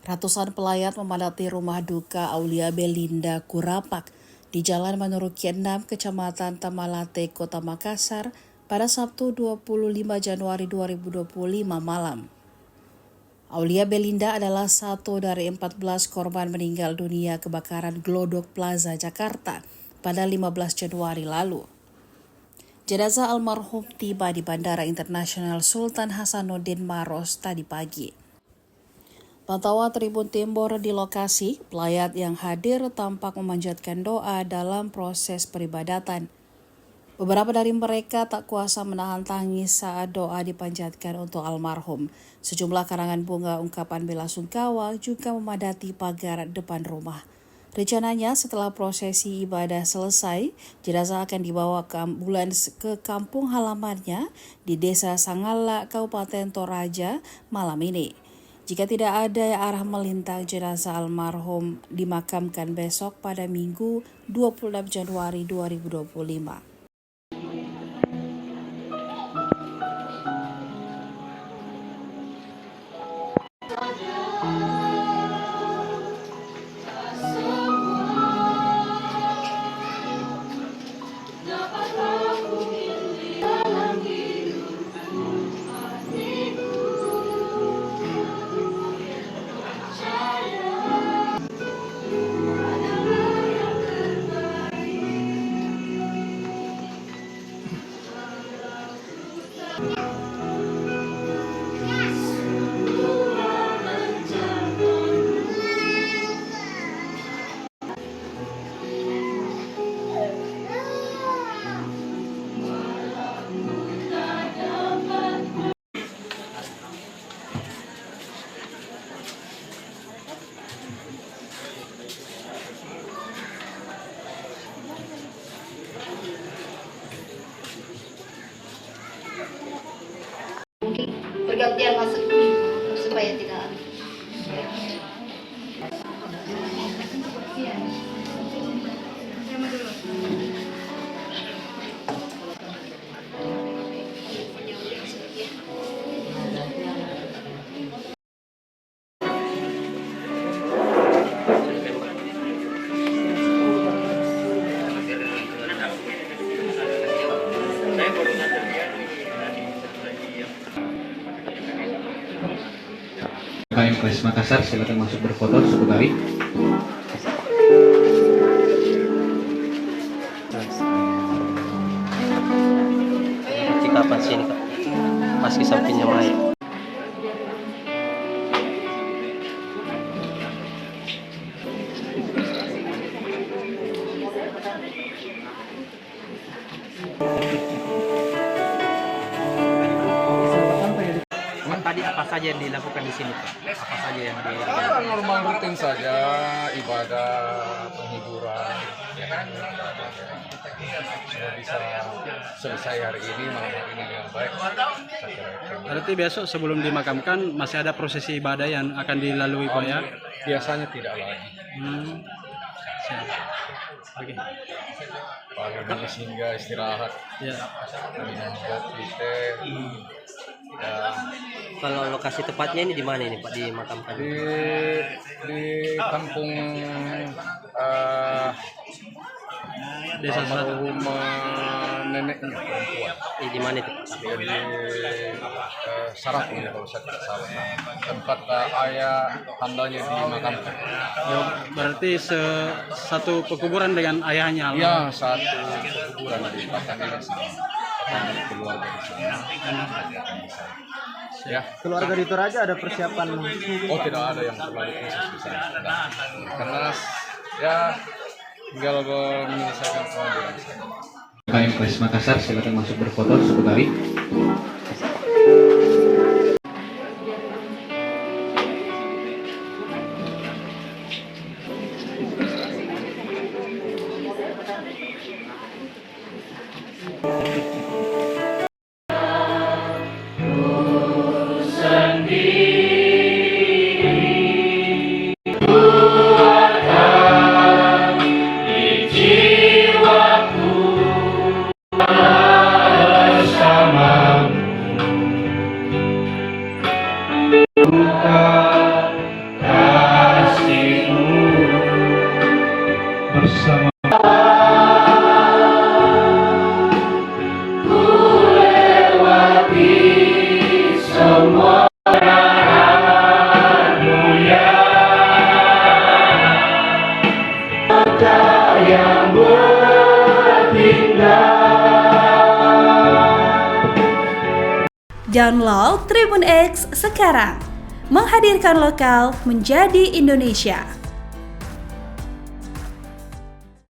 Ratusan pelayat memadati rumah duka Aulia Belinda Kurapak di Jalan Manurukya 6, Kecamatan Tamalate, Kota Makassar pada Sabtu 25 Januari 2025 malam. Aulia Belinda adalah satu dari 14 korban meninggal dunia kebakaran Glodok Plaza, Jakarta pada 15 Januari lalu. Jenazah almarhum tiba di Bandara Internasional Sultan Hasanuddin Maros tadi pagi. Pantauan Tribun Timur di lokasi, pelayat yang hadir tampak memanjatkan doa dalam proses peribadatan. Beberapa dari mereka tak kuasa menahan tangis saat doa dipanjatkan untuk almarhum. Sejumlah karangan bunga ungkapan bela sungkawa juga memadati pagar depan rumah. Rencananya setelah prosesi ibadah selesai, jenazah akan dibawa ke ambulans ke kampung halamannya di Desa Sangala, Kabupaten Toraja malam ini. Jika tidak ada arah melintang, jenazah almarhum dimakamkan besok pada Minggu 26 Januari 2025. Mungkin bergantian masuk supaya tidak KM Kres Makassar, silakan masuk berfoto sekali. Kapan sini Kak? Pas di sampingnya Maya. Tadi apa saja yang dilakukan di sini Pak? Apa saja yang normal rutin saja, ibadah, penghiburan, sudah bisa selesai hari ini, malam hari ini dengan baik. Berarti besok sebelum dimakamkan masih ada prosesi ibadah yang akan dilalui Pak ya? Biasanya tidak lagi. Siap. Oke. Pagi ini sehingga istirahat, Ya. minum kopi, teh. Ya, Kalau lokasi tepatnya ini di mana ini Pak dimakamkan? di kampung Desa Selatan. rumah neneknya perempuan. Di mana itu Pak? Di Sarapung ya kalau saya tidak salah. Tempat ayah tandanya dimakamkan. Ya, berarti satu pekuburan dengan ayahnya. Ya, satu kuburan di belakang ini sama keluarga di sana. Ya, Keluarga di Toraja ada persiapan? oh tidak ada yang terlalu khusus di sana. Karena ya tinggal menyelesaikan pengadilan saja. KM Kres Makassar, silakan masuk berfoto sekali. Download Tribun X sekarang. Menghadirkan lokal menjadi Indonesia.